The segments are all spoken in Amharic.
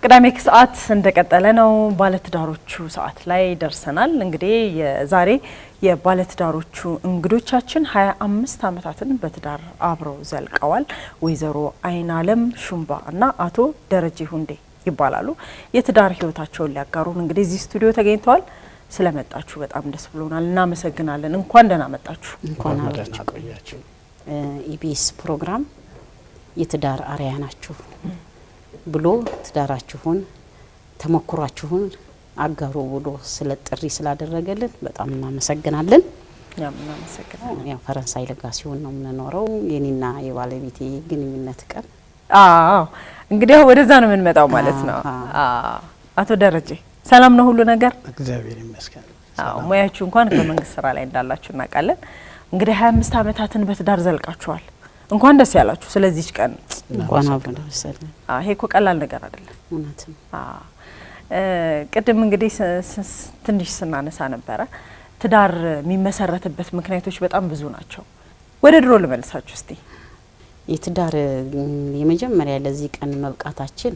ቅዳሜ ከሰዓት እንደቀጠለ ነው። ባለትዳሮቹ ሰዓት ላይ ደርሰናል። እንግዲህ የዛሬ የባለትዳሮቹ እንግዶቻችን 25 ዓመታትን በትዳር አብረው ዘልቀዋል። ወይዘሮ አይናለም ሹምባ እና አቶ ደረጀ ሁንዴ ይባላሉ። የትዳር ህይወታቸውን ሊያጋሩን እንግዲህ እዚህ ስቱዲዮ ተገኝተዋል። ስለመጣችሁ በጣም ደስ ብሎናል። እናመሰግናለን። እንኳን ደህና መጣችሁ። እንኳን አብራችሁ ኢቢኤስ ፕሮግራም የትዳር አርአያ ናችሁ ብሎ ትዳራችሁን ተሞክሯችሁን አጋሩ ብሎ ስለ ጥሪ ስላደረገልን በጣም እናመሰግናለን። ያው ፈረንሳይ ለጋሲዮን ነው የምንኖረው። የኔና የባለቤቴ ግንኙነት ቀን እንግዲህ ወደዛ ነው የምንመጣው ማለት ነው። አቶ ደረጀ ሰላም ነው ሁሉ ነገር? እግዚአብሔር ይመስገን። ሙያችሁ እንኳን በመንግስት ስራ ላይ እንዳላችሁ እናውቃለን። እንግዲህ 25 ዓመታትን በትዳር ዘልቃችኋል። እንኳን ደስ ያላችሁ። ስለዚህ ቀን እንኳን አብረን ደረሰልን። ይሄ እኮ ቀላል ነገር አይደለም። እውነትም ቅድም እንግዲህ ትንሽ ስናነሳ ነበረ ትዳር የሚመሰረትበት ምክንያቶች በጣም ብዙ ናቸው። ወደ ድሮ ልመልሳችሁ እስቲ። የትዳር የመጀመሪያ ለዚህ ቀን መብቃታችን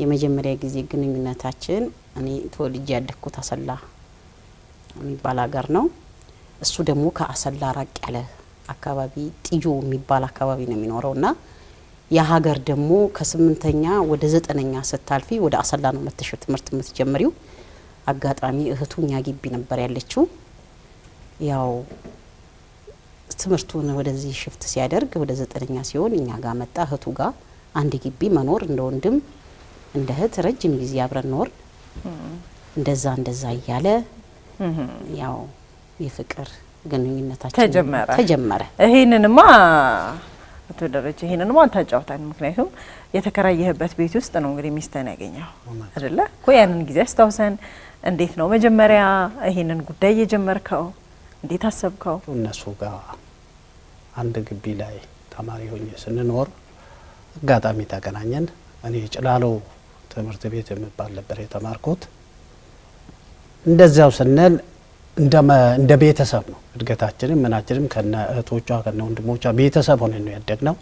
የመጀመሪያ ጊዜ ግንኙነታችን እኔ ተወልጄ ያደግኩት አሰላ የሚባል ሀገር ነው። እሱ ደግሞ ከአሰላ ራቅ ያለ አካባቢ ጢጆ የሚባል አካባቢ ነው የሚኖረውና ያ ሀገር ደግሞ ከ8ኛ ወደ 9ኛ ስታልፊ ወደ አሰላ ነው መተሽ ትምህርት የምትጀምሪው። አጋጣሚ እህቱኛ ግቢ ነበር ያለችው። ያው ትምህርቱን ወደዚህ ሽፍት ሲያደርግ ወደ 9ኛ ሲሆን እኛ ጋር መጣ። እህቱ ጋር አንድ ግቢ መኖር እንደ ወንድም እንደ እህት ረጅም ጊዜ አብረን ኖር። እንደዛ እያለ ያው የፍቅር ግንኙነታችን ተጀመረ። ይሄንንማ አቶ ደረጀ ይሄንንማ አንታጫውታን። ምክንያቱም የተከራየህበት ቤት ውስጥ ነው እንግዲህ ሚስተን ያገኘው አይደለ? ያንን ጊዜ አስታውሰን። እንዴት ነው መጀመሪያ ይሄንን ጉዳይ የጀመርከው? እንዴት አሰብከው? እነሱ ጋር አንድ ግቢ ላይ ተማሪ ሆኜ ስንኖር አጋጣሚ ተገናኘን። እኔ ጭላሎ ትምህርት ቤት የሚባል ነበር የተማርኩት። እንደዛው ስንል እንደ ቤተሰብ ነው እድገታችንም ምናችንም ከነ እህቶቿ ከነ ወንድሞቿ ቤተሰብ ሆነን ነው ያደግነው።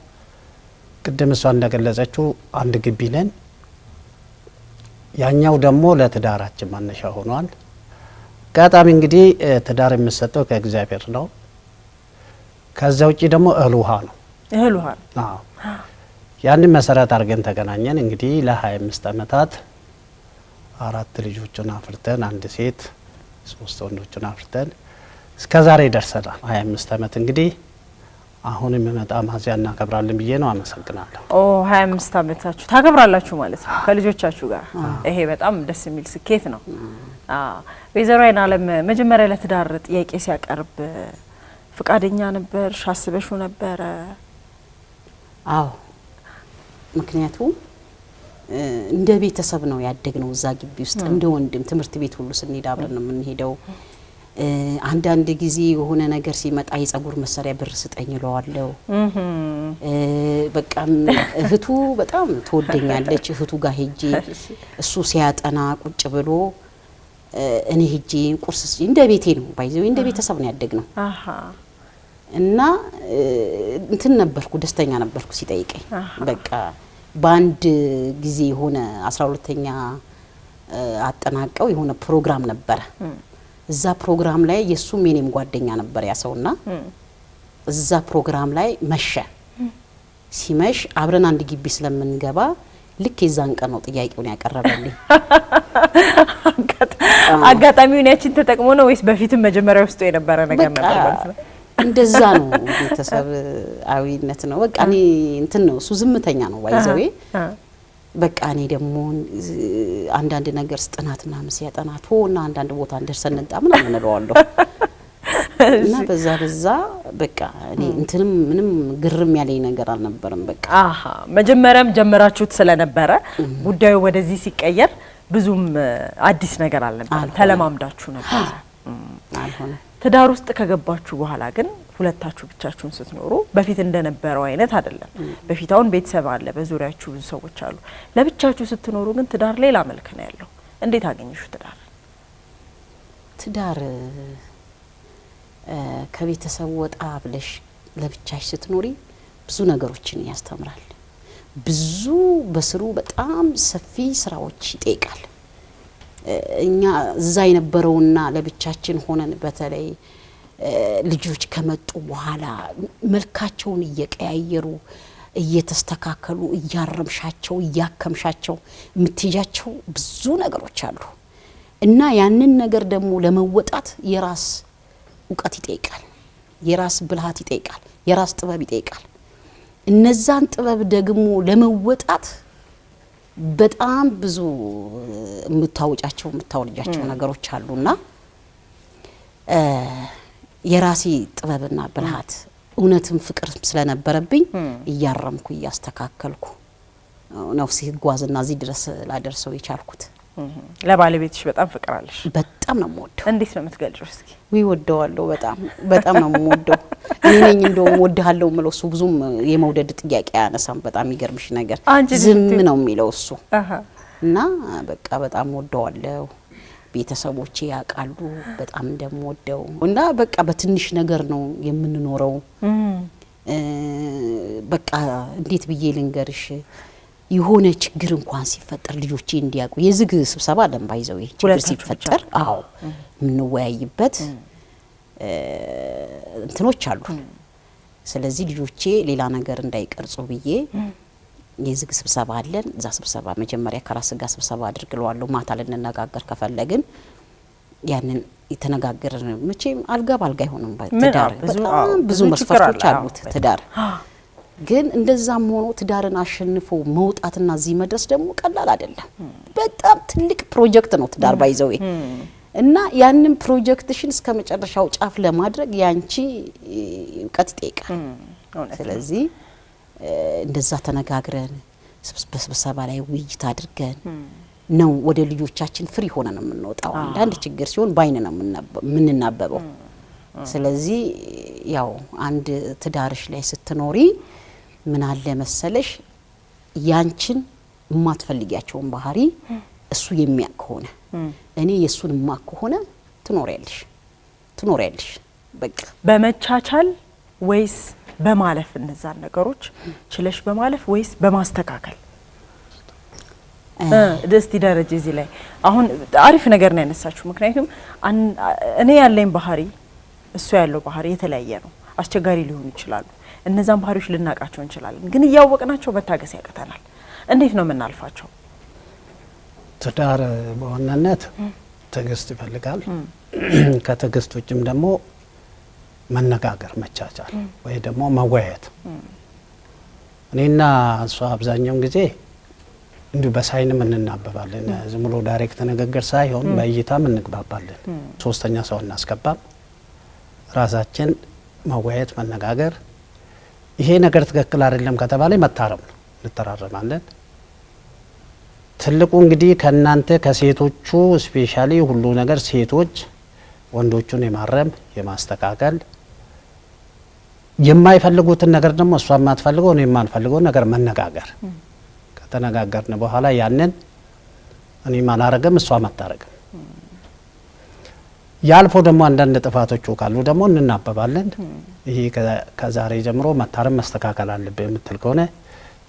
ቅድም እሷ እንደገለጸችው አንድ ግቢ ነን። ያኛው ደግሞ ለትዳራችን መነሻ ሆኗል። አጋጣሚ እንግዲህ ትዳር የሚሰጠው ከእግዚአብሔር ነው። ከዛ ውጪ ደግሞ እህል ውሃ ነው። እህል ውሃ ያንን መሰረት አድርገን ተገናኘን። እንግዲህ ለ25 ዓመታት 4 ልጆችን አፍርተን 1 ሴት 3 ወንዶችን አፍርተን እስከ ዛሬ ደርሰናል። 25 ዓመት እንግዲህ አሁን የሚመጣ ማዚያ እናከብራለን ብዬ ነው። አመሰግናለሁ። 25 ዓመታችሁ ታከብራላችሁ ማለት ነው ከልጆቻችሁ ጋር። ይሄ በጣም ደስ የሚል ስኬት ነው። ወይዘሮ አይናለም መጀመሪያ ለትዳር ጥያቄ ሲያቀርብ ፍቃደኛ ነበር? አስበሽው ነበረ? አዎ፣ ምክንያቱም እንደ ቤተሰብ ነው ያደግነው እዛ ግቢ ውስጥ። እንደ ወንድም ትምህርት ቤት ሁሉ ስንሄድ አብረን ነው የምንሄደው። አንዳንድ ጊዜ የሆነ ነገር ሲመጣ የጸጉር መሰሪያ ብር ስጠኝ እለዋለሁ። በቃ እህቱ በጣም ትወደኛለች። እህቱ ጋር ሄጄ እሱ ሲያጠና ቁጭ ብሎ እኔ ሄጄ ቁርስ እንደ ቤቴ ነው ባይዘው እንደ ቤተሰብ ነው ያደግነው። እና እንትን ነበርኩ፣ ደስተኛ ነበርኩ ሲጠይቀኝ። በቃ በአንድ ጊዜ የሆነ 12ኛ አጠናቀው የሆነ ፕሮግራም ነበረ። እዛ ፕሮግራም ላይ የሱም የኔም ጓደኛ ነበር ያ ሰውና እዛ ፕሮግራም ላይ መሸ። ሲመሽ አብረን አንድ ግቢ ስለምንገባ ልክ የዛን ቀን ነው ጥያቄውን ያቀረበልኝ። አጋጣሚውን ያችን ተጠቅሞ ነው ወይስ በፊትም መጀመሪያ ውስጥ የነበረ ነገር ነበር ማለት ነው? እንደዛ ነው፣ ቤተሰባዊነት ነው። በቃ እኔ እንትን ነው እሱ ዝምተኛ ነው ባይዘዌ። በቃ እኔ ደግሞ አንዳንድ ነገር ጥናት ምናምን ሲያጠናቶና አንዳንድ ቦታ እንደርሰን እንጣ ምናምን እለዋለሁ። እና በዛ በቃ እኔ እንትንም ምንም ግርም ያለኝ ነገር አልነበረም። በቃ መጀመሪያም ጀመራችሁት ስለነበረ ጉዳዩ ወደዚህ ሲቀየር ብዙም አዲስ ነገር አልነበረም። ተለማምዳችሁ ነበር። አልሆነ ትዳር ውስጥ ከገባችሁ በኋላ ግን ሁለታችሁ ብቻችሁን ስትኖሩ በፊት እንደነበረው አይነት አይደለም። በፊት አሁን ቤተሰብ አለ፣ በዙሪያችሁ ብዙ ሰዎች አሉ። ለብቻችሁ ስትኖሩ ግን ትዳር ሌላ መልክ ነው ያለው። እንዴት አገኘሹ ትዳር? ከቤተሰብ ወጣ ብለሽ ለብቻሽ ስትኖሪ ብዙ ነገሮችን ያስተምራል። ብዙ በስሩ በጣም ሰፊ ስራዎች ይጠይቃል። እኛ እዛ የነበረውና ለብቻችን ሆነን በተለይ ልጆች ከመጡ በኋላ መልካቸውን እየቀያየሩ እየተስተካከሉ እያረምሻቸው እያከምሻቸው የምትይዣቸው ብዙ ነገሮች አሉ እና ያንን ነገር ደግሞ ለመወጣት የራስ እውቀት ይጠይቃል፣ የራስ ብልሃት ይጠይቃል፣ የራስ ጥበብ ይጠይቃል። እነዛን ጥበብ ደግሞ ለመወጣት በጣም ብዙ የምታወልጃቸው ነገሮች አሉና የራሴ ጥበብና ብልሃት እውነትም ፍቅር ስለነበረብኝ እያረምኩ እያስተካከልኩ ነው ሲጓዝና እዚህ ድረስ ላደርሰው የቻልኩት። ለባለቤትሽ በጣም ፍቅር አለሽ? በጣም ነው የምወደው። እንዴት ነው የምትገልጪው እስኪ? ወደዋለሁ፣ በጣም ነው የምወደው። እኔ ነኝ እንደውም ወድሃለሁ ምለው፣ እሱ ብዙም የመውደድ ጥያቄ አያነሳም። በጣም ይገርምሽ ነገር ዝም ነው የሚለው እሱ እና በቃ በጣም ወደዋለሁ። ቤተሰቦቼ ያውቃሉ በጣም እንደምወደው እና በቃ በትንሽ ነገር ነው የምንኖረው። በቃ እንዴት ብዬ ልንገርሽ፣ የሆነ ችግር እንኳን ሲፈጠር ልጆቼ እንዲያውቁ የዝግ ስብሰባ ለምባይዘው ችግር ሲፈጠር የምንወያይበት እንትኖች አሉ። ስለዚህ ልጆቼ ሌላ ነገር እንዳይቀርጹ ብዬ የዝግ ስብሰባ አለን። እዛ ስብሰባ መጀመሪያ ከራስ ጋር ስብሰባ አድርግለዋለሁ። ማታ ልንነጋገር ከፈለግን ያንን የተነጋገርን መቼም አልጋ ባልጋ አይሆንም። ትዳር በጣም ብዙ መስፈርቶች አሉት ትዳር። ግን እንደዛም ሆኖ ትዳርን አሸንፎ መውጣትና እዚህ መድረስ ደግሞ ቀላል አይደለም። በጣም ትልቅ ፕሮጀክት ነው ትዳር ባይዘው እና ያንን ፕሮጀክትሽን እስከ መጨረሻው ጫፍ ለማድረግ ያንቺ እውቀት ይጠይቃል። ስለዚህ እንደዛ ተነጋግረን በስብሰባ ላይ ውይይት አድርገን ነው ወደ ልጆቻችን ፍሪ ሆነን የምንወጣው። አንዳንድ ችግር ሲሆን ባይነ ነው የምንናበበው። ስለዚህ ያው አንድ ትዳርሽ ላይ ስትኖሪ ምን አለ መሰለሽ ያንቺን የማትፈልጊያቸውን ባህሪ እሱ የሚያውቅ ከሆነ እኔ የሱን ማቅ ከሆነ ትኖሪያለሽ በቃ በመቻቻል ወይስ በማለፍ እነዛን ነገሮች ችለሽ በማለፍ ወይስ በማስተካከል? እስቲ ደረጃ እዚህ ላይ አሁን አሪፍ ነገር ነው ያነሳችሁ። ምክንያቱም እኔ ያለኝ ባህሪ እሱ ያለው ባህሪ የተለያየ ነው። አስቸጋሪ ሊሆኑ ይችላሉ። እነዛን ባህሪዎች ልናቃቸው እንችላለን፣ ግን እያወቅናቸው መታገስ ያቀተናል። እንዴት ነው የምናልፋቸው? ትዳር በዋናነት ትዕግስት ይፈልጋል። ከትዕግስት ውጭም ደግሞ መነጋገር፣ መቻቻል ወይ ደግሞ መወያየት። እኔና እሷ አብዛኛውን ጊዜ እንዲሁ በሳይንም እንናበባለን። ዝም ብሎ ዳይሬክት ንግግር ሳይሆን በእይታም እንግባባለን። ሶስተኛ ሰው እናስገባም። ራሳችን መወያየት፣ መነጋገር። ይሄ ነገር ትክክል አይደለም ከተባለ መታረም ነው፣ እንተራረማለን። ትልቁ እንግዲህ ከናንተ ከሴቶቹ ስፔሻሊ ሁሉ ነገር ሴቶች ወንዶቹን የማረም የማስተካከል የማይፈልጉትን ነገር ደግሞ እሷ የማትፈልገው ነው የማንፈልገው ነገር መነጋገር። ከተነጋገርን በኋላ ያንን እኔ ማናረግም እሷ ማታረግም። ያልፎ ደግሞ አንዳንድ ጥፋቶች ካሉ ደግሞ እንናበባለን። ይሄ ከዛሬ ጀምሮ መታረም መስተካከል አለበት የምትል ከሆነ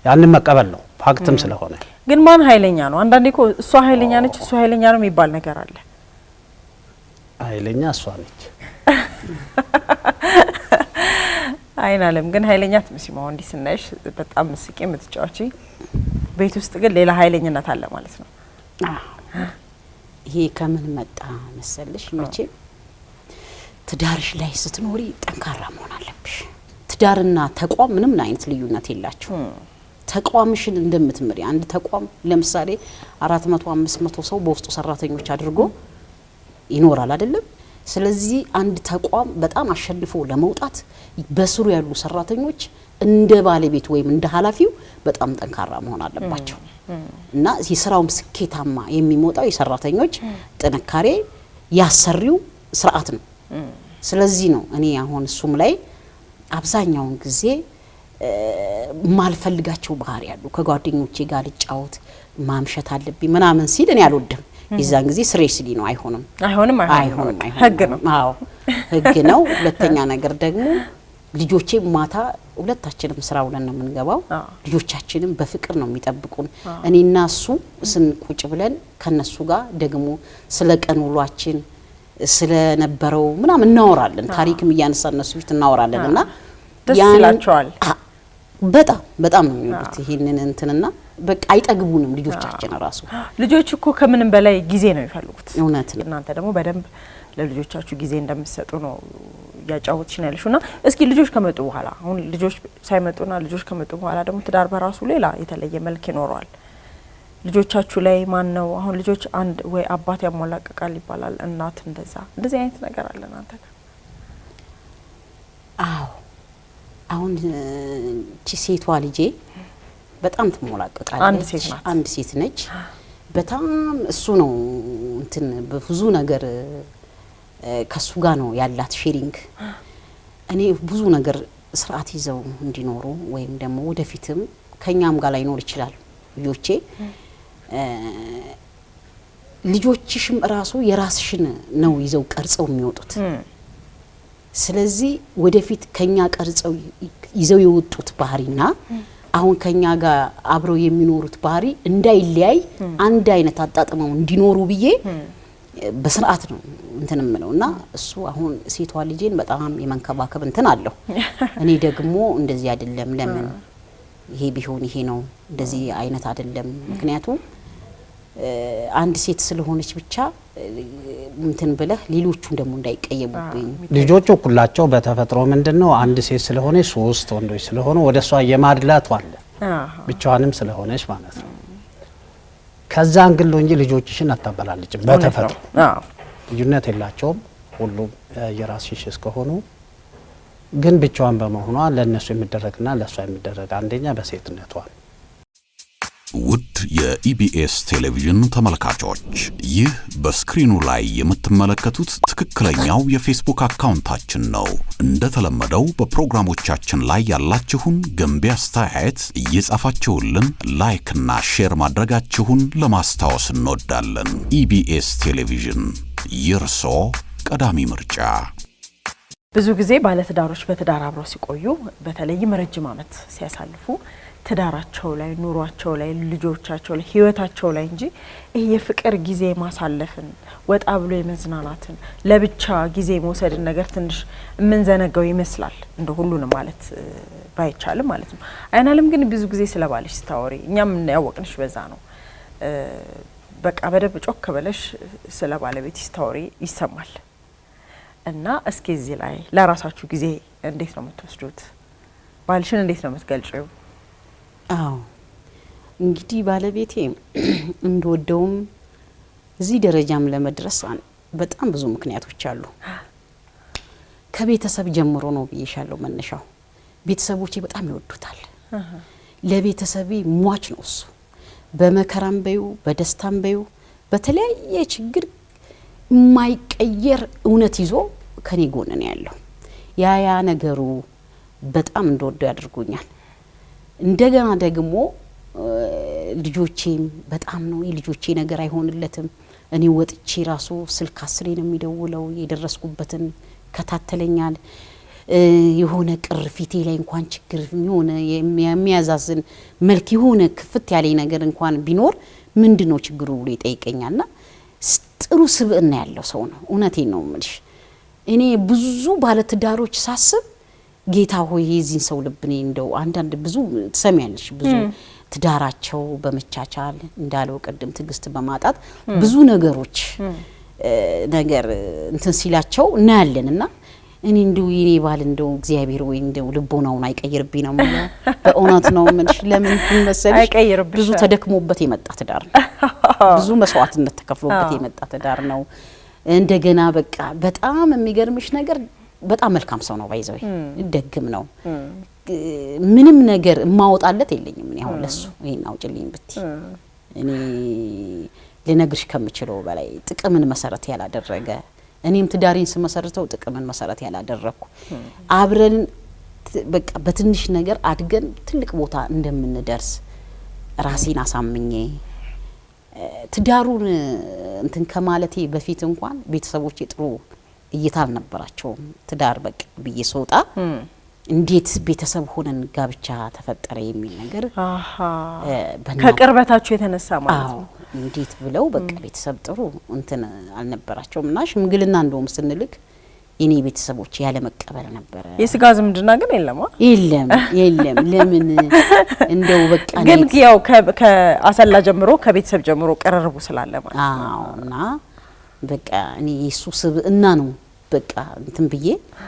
ያንን መቀበል ነው፣ ፋክትም ስለሆነ። ግን ማን ኃይለኛ ነው? አንዳንዴ እኮ እሷ ኃይለኛ ነች እሷ ኃይለኛ ነው የሚባል ነገር አለ። ኃይለኛ እሷ ነች። አይናለም ግን ኃይለኛ ትመስይማው እንዲህ ስናይሽ በጣም ምስቂ የምትጫወቺ፣ ቤት ውስጥ ግን ሌላ ኃይለኝነት አለ ማለት ነው። ይሄ ከምን መጣ መሰልሽ? መቼም ትዳርሽ ላይ ስትኖሪ ጠንካራ መሆን አለብሽ። ትዳርና ተቋም ምንም አይነት ልዩነት የላቸው። ተቋምሽን እንደምትመሪ አንድ ተቋም ለምሳሌ 400 500 ሰው በውስጡ ሰራተኞች አድርጎ ይኖራል አይደለም? ስለዚህ አንድ ተቋም በጣም አሸንፎ ለመውጣት በስሩ ያሉ ሰራተኞች እንደ ባለቤት ወይም እንደ ኃላፊው በጣም ጠንካራ መሆን አለባቸው። እና የስራውም ስኬታማ የሚሞጣው የሰራተኞች ጥንካሬ ያሰሪው ስርዓት ነው። ስለዚህ ነው እኔ አሁን እሱም ላይ አብዛኛውን ጊዜ ማልፈልጋቸው ባህሪ ያሉ ከጓደኞቼ ጋር ልጫወት ማምሸት አለብኝ ምናምን ሲል እኔ አልወድም። የዛን ጊዜ ስሬስሊ ነው አይሆንም። ህግ ነው። አዎ ህግ ነው። ሁለተኛ ነገር ደግሞ ልጆቼ ማታ ሁለታችንም ስራ ውለን ነው የምንገባው ልጆቻችንም በፍቅር ነው የሚጠብቁን እኔና እሱ ስንቁጭ ብለን ከነሱ ጋር ደግሞ ስለ ቀን ውሏችን ስለ ነበረው ምናምን እናወራለን ታሪክም እያነሳን እነሱ ፊት እናወራለንና ደስ ይላቸዋል በጣም ነው የሚሉት ይሄንን እንትንና በቃ አይጠግቡንም ልጆቻችን ራሱ ልጆች እኮ ከምንም በላይ ጊዜ ነው የሚፈልጉት እውነት ነው እናንተ ደግሞ በደንብ ለልጆቻችሁ ጊዜ እንደምትሰጡ ነው ያጫውትሽና ያልሽውና እስኪ ልጆች ከመጡ በኋላ አሁን ልጆች ሳይመጡና ልጆች ከመጡ በኋላ ደግሞ ትዳር በራሱ ሌላ የተለየ መልክ ይኖረዋል ልጆቻችሁ ላይ ማን ነው አሁን ልጆች አንድ ወይ አባት ያሟላቀቃል ይባላል እናት እንደዚህ አይነት ነገር አለ እናንተ አዎ አሁን ሴቷ ልጄ በጣም ትሞላቀቃለች አንድ ሴት ነች በጣም እሱ ነው እንትን በብዙ ነገር ከሱ ጋር ነው ያላት ሼሪንግ እኔ ብዙ ነገር ስርዓት ይዘው እንዲኖሩ ወይም ደግሞ ወደፊትም ከኛም ጋር ላይ ኖር ይችላል ልጆችሽም ራሱ የራስሽን ነው ይዘው ቀርጸው የሚወጡት ስለዚህ ወደፊት ከኛ ቀርጸው ይዘው የወጡት ባህሪና አሁን ከኛ ጋር አብረው የሚኖሩት ባህሪ እንዳይለያይ አንድ አይነት አጣጥመው እንዲኖሩ ብዬ በስርዓት ነው እንትን ምነውና እሱ አሁን ሴቷ ልጄን በጣም የመንከባከብ እንትን አለው እኔ ደግሞ እንደዚህ አይደለም ለምን ይሄ ቢሆን ይሄ ነው እንደዚህ አይነት አይደለም ምክንያቱም አንድ ሴት ስለሆነች ብቻ እንትን ብለህ ሌሎቹን ደግሞ እንዳይቀየሙብኝ ልጆቹ ሁላቸው በተፈጥሮ ምንድነው አንድ ሴት ስለሆነ ሶስት ወንዶች ስለሆነ ወደሷ የማድላት አለ ብቻዋንም ስለሆነች ማለት ነው ከዛ አንግል እንጂ ልጆችሽን አታበላልጭም በተፈጥሮ ልዩነት የላቸውም ሁሉም የራስሽ እስከሆኑ ግን ብቻዋን በመሆኗ ለነሱ የሚደረግና ለሷ የሚደረግ አንደኛ በሴትነቷ ውድ የኢቢኤስ ቴሌቪዥን ተመልካቾች ይህ በስክሪኑ ላይ የምትመለከቱት ትክክለኛው የፌስቡክ አካውንታችን ነው እንደተለመደው በፕሮግራሞቻችን ላይ ያላችሁን ገንቢ አስተያየት እየጻፋችሁልን ላይክ እና ሼር ማድረጋችሁን ለማስታወስ እንወዳለን ኢቢኤስ ቴሌቪዥን የርሶ ቀዳሚ ምርጫ ብዙ ጊዜ ባለትዳሮች በትዳር አብረው ሲቆዩ በተለይም ረጅም ዓመት ሲያሳልፉ ትዳራቸው ላይ ኑሯቸው ላይ ልጆቻቸው ላይ ህይወታቸው ላይ እንጂ ይሄ የፍቅር ጊዜ ማሳለፍን ወጣ ብሎ የመዝናናትን ለብቻ ጊዜ መውሰድን ነገር ትንሽ ምንዘነጋው ይመስላል እንደ ሁሉንም ማለት ባይቻልም ማለት ነው አይናለም ግን ብዙ ጊዜ ስለባልሽ ስታወሪ እኛም ያወቅንሽ በዛ ነው በቃ በደብ ጮክ ብለሽ ስለባለቤት ስታወሪ ይሰማል እና እስኪ እዚህ ላይ ለራሳችሁ ጊዜ እንዴት ነው የምትወስዱት ባልሽን እንዴት ነው የምትገልጪው አዎ እንግዲህ ባለቤቴ እንደወደውም እዚህ ደረጃም ለመድረስ በጣም ብዙ ምክንያቶች አሉ ከቤተሰብ ጀምሮ ነው ብዬሻለሁ መነሻው ቤተሰቦቼ በጣም ይወዱታል ለቤተሰቤ ሟች ነው እሱ በመከራም በዩ በደስታም በዩ በተለያየ ችግር የማይቀየር እውነት ይዞ ከኔ ጎን ነው ያለው ያ ነገሩ በጣም እንደወደው ያድርጉኛል እንደገና ደግሞ ልጆቼም በጣም ነው የልጆቼ ነገር አይሆንለትም እኔ ወጥቼ ራሱ ስልክ አስሬ ነው የሚደውለው የደረስኩበትን ከታተለኛል የሆነ ቅርፊቴ ላይ እንኳን ችግር የሆነ የሚያዛዝን መልክ የሆነ ክፍት ያለኝ ነገር እንኳን ቢኖር ምንድነው ችግሩ ብሎ ይጠይቀኛልና ጥሩ ስብዕና ያለው ሰው ነው እውነቴን ነው የምልሽ እኔ ብዙ ባለትዳሮች ሳስብ ጌታ ሆይ የዚህን ሰው ልብኔ እንደው አንዳንድ ብዙ ተሰሚያለሽ ብዙ ትዳራቸው በመቻቻል እንዳለው ቀደም ትግስት በማጣት ብዙ ነገሮች ነገር እንትን ሲላቸው እናያለንና እኔ እንደው የኔ ባል እንደው እግዚአብሔር ወይ እንደው ልቦናውን አይቀይርብኝ ነው ማለት በእውነት ነው ምንሽ ለምን መሰለሽ ብዙ ተደክሞበት የመጣ ትዳር ነው ብዙ መስዋዕትነት ተከፍሎበት የመጣ ትዳር ነው እንደገና በቃ በጣም የሚገርምሽ ነገር በጣም መልካም ሰው ነው ባይዘው ደግም ነው ምንም ነገር ማውጣለት የለኝም እኔ አሁን ለሱ ይሄን አውጭልኝ ብትይ እኔ ለነግርሽ ከምችለው በላይ ጥቅምን መሰረት ያላደረገ እኔም ትዳሪን ስመሰርተው ጥቅምን መሰረት ያላደረኩ አብረን በቃ በትንሽ ነገር አድገን ትልቅ ቦታ እንደምንደርስ ራሴን አሳምኜ ትዳሩን እንትን ከማለቴ በፊት እንኳን ቤተሰቦቼ ጥሩ እይታ አልነበራቸውም ትዳር በቃ ብዬ ሰውጣ እንዴት ቤተሰብ ሆነን ጋብቻ ተፈጠረ የሚል ነገር ከቅርበታችሁ የተነሳ ማለት ነው። እንዴት ብለው በቃ ቤተሰብ ጥሩ እንትን አልነበራቸውምና ሽምግልና እንደውም ስንልክ የኔ ቤተሰቦች ያለ መቀበል ነበር። የስጋ ዝምድና ግን የለም ለምን እንደው በቃ ግን ያው ከአሰላ ጀምሮ ከቤተሰብ ጀምሮ ቀረርቡ ስላለ ማለት ነው። እና በቃ እኔ የሱ ስብዕና ነው በቃ እንትን ብዬ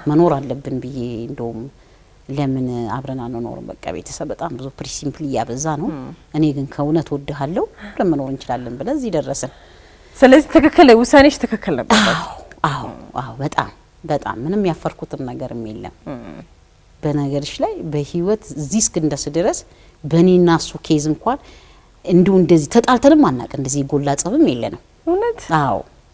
መኖር አለብን ብዬ እንደውም ለምን አብረን አንኖርም በቃ ቤተሰብ በጣም ብዙ ፕሪንሲፕል ያበዛ ነው። እኔ ግን ከእውነት ወድሃለሁ ለመኖር እንችላለን ብለን እዚህ ደረስን። ስለዚህ ትክክል ውሳኔሽ ትክክል ነበር። አዎ በጣም ምንም ያፈርኩትም ነገርም የለም። በነገርሽ ላይ በህይወት እዚህ እስክንደርስ ድረስ በእኔና እሱ ኬዝ እንኳን እንዲሁ እንደዚህ ተጣልተንም አናውቅ። እንደዚህ ጎላ ጸብም የለንም እውነት።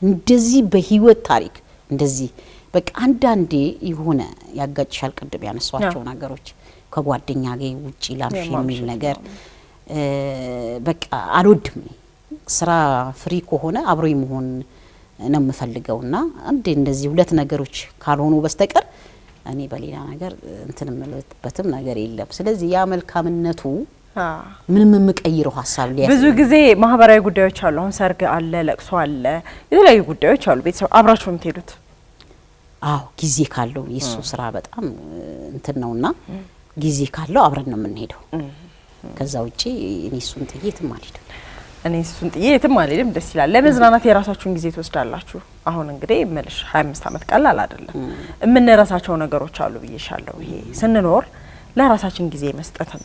እንደዚህ በህይወት ታሪክ እንደዚህ በቃ አንዳንዴ የሆነ ያጋጭሻል። ቅድም ያነሷቸው ነገሮች ከጓደኛ ጋር ውጪ ላምሽ የሚል ነገር በቃ አልወድም። ስራ ፍሪ ከሆነ አብሮኝ መሆን ነው የምፈልገውና እንደዚህ ሁለት ነገሮች ካልሆኑ በስተቀር እኔ በሌላ ነገር እንትን የምልበትም ነገር የለም። ስለዚህ ያ መልካምነቱ ምንም የምቀይረው ሀሳብ ላይ ብዙ ጊዜ ማህበራዊ ጉዳዮች አሉ። አሁን ሰርግ አለ፣ ለቅሶ አለ፣ የተለያዩ ጉዳዮች አሉ። ቤተሰብ አብራችሁ የምትሄዱት ጊዜ ካለው የሱ ስራ በጣም እንትን ነውና ጊዜ ካለው አብረን ነው የምንሄደው። ከዛ ውጪ እኔ እሱን ጥዬ የትም አልሄድም። ደስ ይላል። ለመዝናናት የራሳችሁን ጊዜ ትወስዳላችሁ። አሁን እንግዲህ መልሽ 25 አመት ቀላል አይደለም። የምንረሳቸው ነገሮች አሉ ብዬሻለሁ። ይሄ ስንኖር ለራሳችን ጊዜ መስጠትን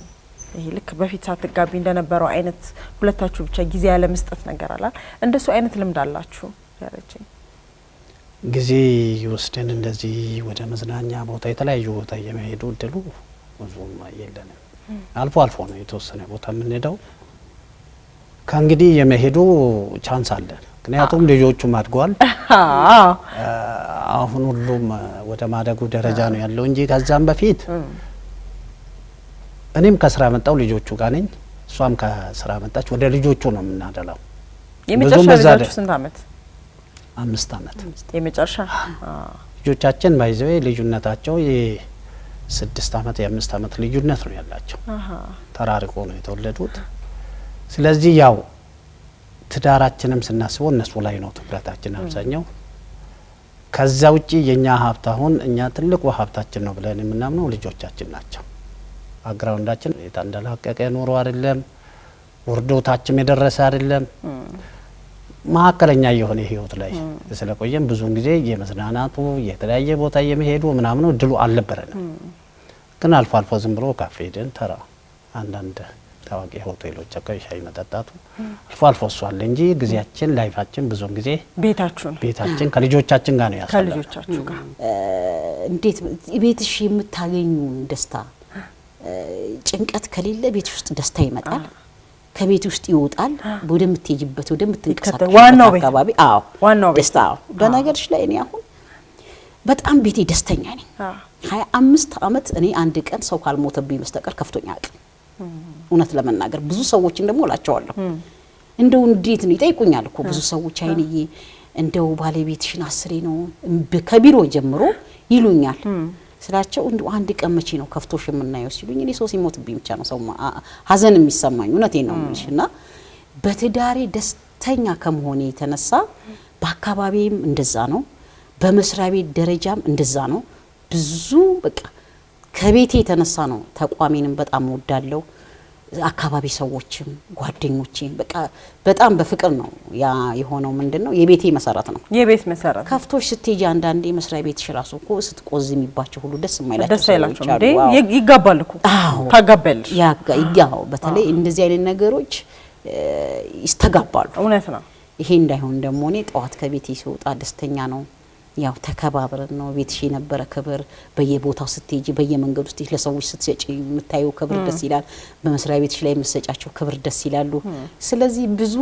ይሄ ልክ በፊት ሳትጋቢ እንደነበረው አይነት ሁለታችሁ ብቻ ጊዜ ያለ መስጠት ነገር አላል። እንደሱ አይነት ልምድ አላችሁ? ያረጀኝ ጊዜ ይወስደን እንደዚህ ወደ መዝናኛ ቦታ የተለያዩ ቦታ የመሄዱ እድሉ ብዙም የለንም። አልፎ አልፎ ነው የተወሰነ ቦታ የምንሄደው። ከእንግዲህ የመሄዱ ቻንስ አለ። ምክንያቱም ልጆቹም አድገዋል። አሁን ሁሉም ወደ ማደጉ ደረጃ ነው ያለው እንጂ ከዛም በፊት እኔም ከስራ መጣው ልጆቹ ጋር ነኝ፣ እሷም ከስራ መጣች። ወደ ልጆቹ ነው የምናደላው። የመጨረሻ ልጆቹ ስንት አመት? 5 አመት የመጨረሻ ልጆቻችን ባይዘው ልዩነታቸው የ6 አመት የ5 አመት ልዩነት ነው ያላቸው። ተራርቆ ነው የተወለዱት። ስለዚህ ያው ትዳራችንም ስናስበው እነሱ ላይ ነው ትኩረታችን አብዛኛው። ከዛ ውጪ የኛ ሀብት አሁን እኛ ትልቁ ሀብታችን ነው ብለን የምናምነው ልጆቻችን ናቸው። ባክግራውንዳችን የተንደላቀቀ ኑሮ አይደለም፣ ውርዶታችን የደረሰ አይደለም። ማከለኛ የሆነ ህይወት ላይ ስለቆየን ብዙውን ጊዜ የመዝናናቱ የተለያየ ቦታ የመሄዱ ምናምን ድሉ አልነበረንም። ግን አልፎ አልፎ ዝም ብሎ ካፌ ሄደን ተራ አንዳንድ ታዋቂ ሆቴሎች አካባቢ ሻይ መጠጣቱ አልፎ አልፎ እሷል እንጂ ጊዜያችን ላይፋችን ብዙውን ጊዜ ቤታችን ከልጆቻችን ጋር ነው ያሳለፈው። ከልጆቻችሁ ጋር እንዴት ቤትሽ የምታገኙ ደስታ ጭንቀት ከሌለ ቤት ውስጥ ደስታ ይመጣል። ከቤት ውስጥ ይወጣል ወደምትሄጂበት ወደምትንቀሳቀሽበት አካባቢ ዋናው ደስታ። በነገርሽ ላይ እኔ አሁን በጣም ቤቴ ደስተኛ ነኝ። 25 አመት እኔ አንድ ቀን ሰው ካልሞተብኝ በስተቀር ከፍቶኛ አቅም እውነት ለመናገር ብዙ ሰዎችን ደግሞ እላቸዋለሁ እንደው እንዴት ነው ይጠይቁኛል እኮ ብዙ ሰዎች አይንዬ እንደው ባለቤትሽን አስሬ ነው ከቢሮ ጀምሮ ይሉኛል ስላቸው እንደው አንድ ቀን መቼ ነው ከፍቶሽ የምናየው ሲሉኝ እኔ ሰው ሲሞትብኝ ብቻ ነው ሰው ሀዘን የሚሰማኝ። እውነቴን ነው የምልሽና በትዳሬ ደስተኛ ከመሆኔ የተነሳ በአካባቢም እንደዛ ነው፣ በመስሪያ ቤት ደረጃም እንደዛ ነው። ብዙ በቃ ከቤቴ የተነሳ ነው ተቋሜንም በጣም ወዳለው አካባቢ ሰዎችም ጓደኞቼም በቃ በጣም በፍቅር ነው ያ የሆነው። ምንድነው የቤቴ መሰረት ነው። የቤት መሰረት ከፍቶሽ ስትሄጂ አንዳንዴ መስሪያ ቤትሽ ራሱ እኮ ስትቆዝሚባቸው ሁሉ ደስ የማይላቸው ሰዎች አሉ። ይጋባል እኮ ታጋበልሽ ያው በተለይ እንደዚህ አይነት ነገሮች ይስተጋባሉ። እውነት ነው። ይሄ እንዳይሆን ደግሞ እኔ ጠዋት ከቤቴ ሲወጣ ደስተኛ ነው። ያው ተከባብረን ነው ቤትሽ የነበረ ክብር በየቦታው ስትሄጂ በየመንገዱ ስትሄጂ ለሰዎች ስትሰጪ የምታዩ ክብር ደስ ይላል። በመስሪያ ቤትሽ ላይ የምትሰጫቸው ክብር ደስ ይላሉ። ስለዚህ ብዙ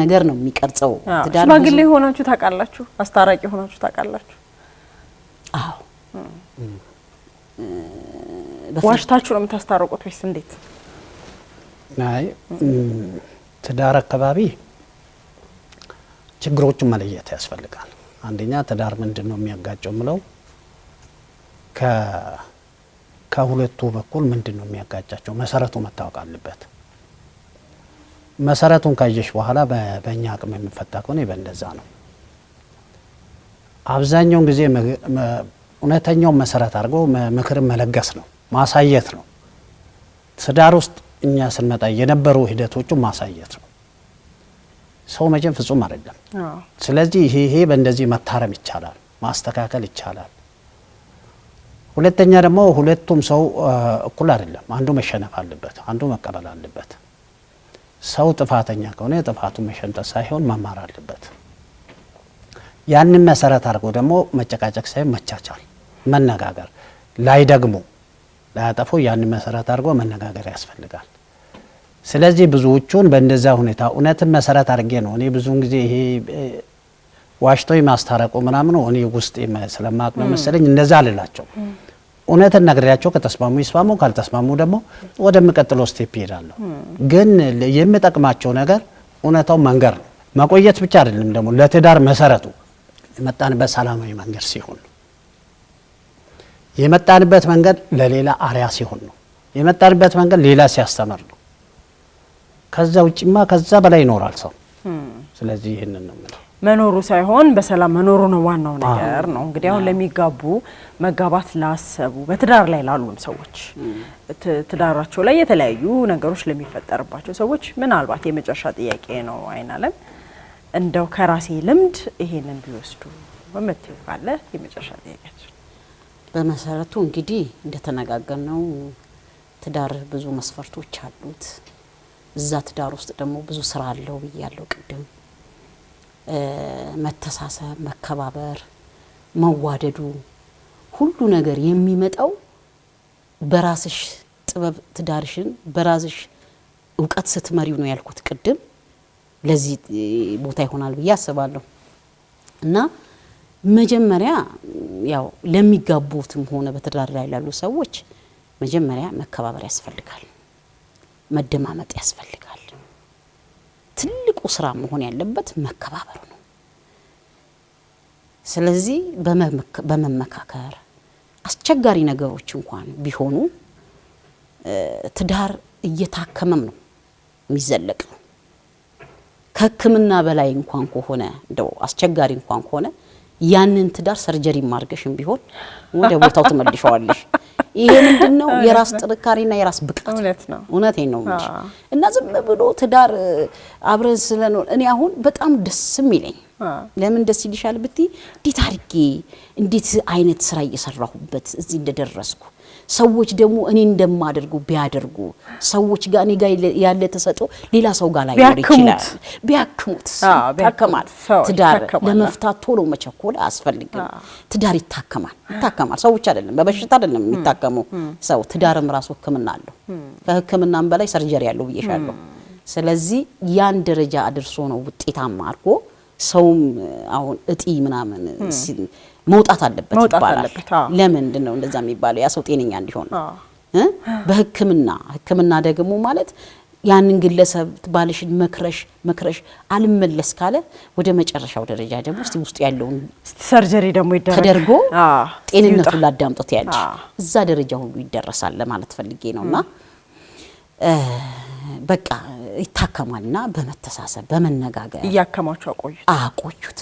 ነገር ነው የሚቀርጸው ትዳር። ሽማግሌ ሆናችሁ ታውቃላችሁ? አስታራቂ ሆናችሁ ታውቃላችሁ? አዎ። ዋሽታችሁ ነው የምታስታርቁት ወይስ እንዴት? አይ ትዳር አካባቢ ችግሮቹን መለየት ያስፈልጋል። አንደኛ ትዳር ምንድነው የሚያጋጨው ምለው ከሁለቱ በኩል ምንድነው የሚያጋጫቸው? መሰረቱ መታወቅ አለበት። መሰረቱን ካየሽ በኋላ በእኛ አቅም የሚፈታ ከሆነ በእንደዛ ነው። አብዛኛውን ጊዜ እውነተኛው መሰረት አድርጎ ምክር መለገስ ነው፣ ማሳየት ነው። ትዳር ውስጥ እኛ ስንመጣ የነበሩ ሂደቶቹን ማሳየት ነው። ሰው መቼም ፍጹም አይደለም። ስለዚህ ይሄ በእንደዚህ መታረም ይቻላል፣ ማስተካከል ይቻላል። ሁለተኛ ደግሞ ሁለቱም ሰው እኩል አይደለም። አንዱ መሸነፍ አለበት፣ አንዱ መቀበል አለበት። ሰው ጥፋተኛ ከሆነ ጥፋቱን መሸንጠት ሳይሆን መማር አለበት። ያንን መሰረት አድርጎ ደግሞ መጨቃጨቅ ሳይሆን መቻቻል፣ መነጋገር ላይ ደግሞ ላያጠፉ ያንን መሰረት አድርጎ መነጋገር ያስፈልጋል። ስለዚህ ብዙዎቹን በእንደዛ ሁኔታ እውነትን መሰረት አድርጌ ነው እኔ ብዙውን ጊዜ ይሄ ዋሽቶይ ማስታረቁ ምናምን ነው እኔ ውስጥ ስለማቅ ነው መሰለኝ እንደዛ አልላቸው። እውነትን ነግሬያቸው ከተስማሙ ይስማሙ፣ ካልተስማሙ ደግሞ ወደሚቀጥለው ስቴፕ ይሄዳሉ። ግን የሚጠቅማቸው ነገር እውነታው መንገር ነው። መቆየት ብቻ አይደለም ደግሞ ለትዳር መሰረቱ የመጣንበት ሰላማዊ መንገድ ሲሆን ነው። የመጣንበት መንገድ ለሌላ አሪያ ሲሆን ነው። የመጣንበት መንገድ ሌላ ሲያስተምር ነው። ከዛ ውጭማ ከዛ በላይ ይኖራል ሰው። ስለዚህ ይሄንን ነው ማለት መኖሩ ሳይሆን በሰላም መኖሩ ነው ዋናው ነገር ነው። እንግዲህ አሁን ለሚጋቡ መጋባት ላሰቡ በትዳር ላይ ላሉም ሰዎች ትዳራቸው ላይ የተለያዩ ነገሮች ለሚፈጠርባቸው ሰዎች ምናልባት የመጨረሻ ጥያቄ ነው አይናለም እንደው ከራሴ ልምድ ይሄንን ቢወስዱ በመተው ካለ የመጨረሻ ጥያቄያችን። በመሰረቱ እንግዲህ እንደተነጋገርነው ትዳር ብዙ መስፈርቶች አሉት። እዛ ትዳር ውስጥ ደግሞ ብዙ ስራ አለው ብያለሁ ቅድም። መተሳሰብ፣ መከባበር፣ መዋደዱ ሁሉ ነገር የሚመጣው በራስሽ ጥበብ ትዳርሽን በራስሽ እውቀት ስትመሪው ነው ያልኩት ቅድም። ለዚህ ቦታ ይሆናል ብዬ አስባለሁ። እና መጀመሪያ ያው ለሚጋቡትም ሆነ በትዳር ላይ ያሉ ሰዎች መጀመሪያ መከባበር ያስፈልጋል፣ መደማመጥ ያስፈልጋል። ትልቁ ስራ መሆን ያለበት መከባበር ነው። ስለዚህ በመመካከር አስቸጋሪ ነገሮች እንኳን ቢሆኑ ትዳር እየታከመም ነው የሚዘለቀው። ከሕክምና በላይ እንኳን ከሆነ እንደው አስቸጋሪ እንኳን ከሆነ ያንን ትዳር ሰርጀሪ ማርገሽም ቢሆን ወደ ቦታው ተመልሻዋለሽ። ይሄ ምንድነው? የራስ ጥንካሬና የራስ ብቃት ነው። እውነቴን ነው እንጂ እና ዝም ብሎ ትዳር አብረን ስለኖር እኔ አሁን በጣም ደስ የሚለኝ ለምን ደስ ይልሻል ብትይ እንዴት አድርጌ እንዴት አይነት ስራ እየሰራሁበት እዚህ እንደደረስኩ ሰዎች ደግሞ እኔ እንደማደርጉ ቢያደርጉ ሰዎች ጋር እኔ ጋር ያለ ተሰጦ ሌላ ሰው ጋር ላይ ይችላል ቢያክሙት ታከማል። ትዳር ለመፍታት ቶሎ መቸኮል አያስፈልግም። ትዳር ይታከማል። ሰዎች አይደለም በበሽታ አይደለም የሚታከመው ሰው። ትዳርም ራሱ ሕክምና አለው። ከሕክምናም በላይ ሰርጀሪ ያለው ብዬሻለሁ። ስለዚህ ያን ደረጃ አድርሶ ነው ውጤታማ አድርጎ ሰውም አሁን እጢ ምናምን መውጣት አለበት ይባላል። ለምንድን ነው እንደዛ የሚባለው? ያ ሰው ጤነኛ እንዲሆን በሕክምና ደግሞ ማለት ያንን ግለሰብ ባልሽን መክረሽ አልመለስ ካለ ወደ መጨረሻው ደረጃ ደግሞ እስቲ ውስጥ ያለውን ሰርጀሪ ደግሞ ተደርጎ ጤንነቱን ላዳምጦት ያለሽ እዛ ደረጃ ሁሉ ይደረሳል ለማለት ፈልጌ ነውና በቃ ይታከማልና በመተሳሰብ በመነጋገር እያከማቸው አቆዩት።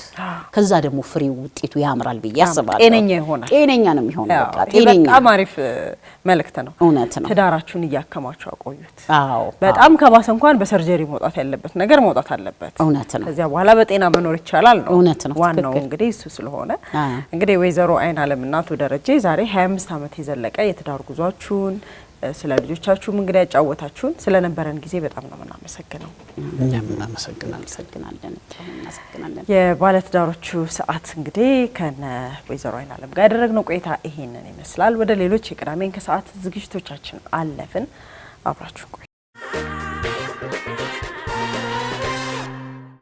ከዛ ደግሞ ፍሬው ውጤቱ ያምራል ብዬ አስባለሁ። ጤነኛ ነው የሚሆነው። በቃ ጤነኛ በጣም አሪፍ መልእክት ነው። እውነት ነው። ትዳራችሁን እያከማቸው አቆዩት። በጣም ከባሰ እንኳን በሰርጀሪ መውጣት ያለበት ነገር መውጣት አለበት። እውነት ነው። ከዚያ በኋላ በጤና መኖር ይቻላል ነው። እውነት ነው። ዋናው እንግዲህ እሱ ስለሆነ እንግዲህ ወይዘሮ አይናለም አቶ ደረጀ ዛሬ 25 ዓመት የዘለቀ የትዳር ጉዟችሁን ስለ ልጆቻችሁም እንግዲህ ያጫወታችሁን ስለነበረን ጊዜ በጣም ነው እናመሰግነው። እኛም እናመሰግናለን። የባለትዳሮቹ ሰዓት እንግዲህ ከነ ወይዘሮ አይናለም ጋር ያደረግነው ቆይታ ይሄንን ይመስላል። ወደ ሌሎች የቅዳሜን ከሰዓት ዝግጅቶቻችን አለፍን። አብራችሁ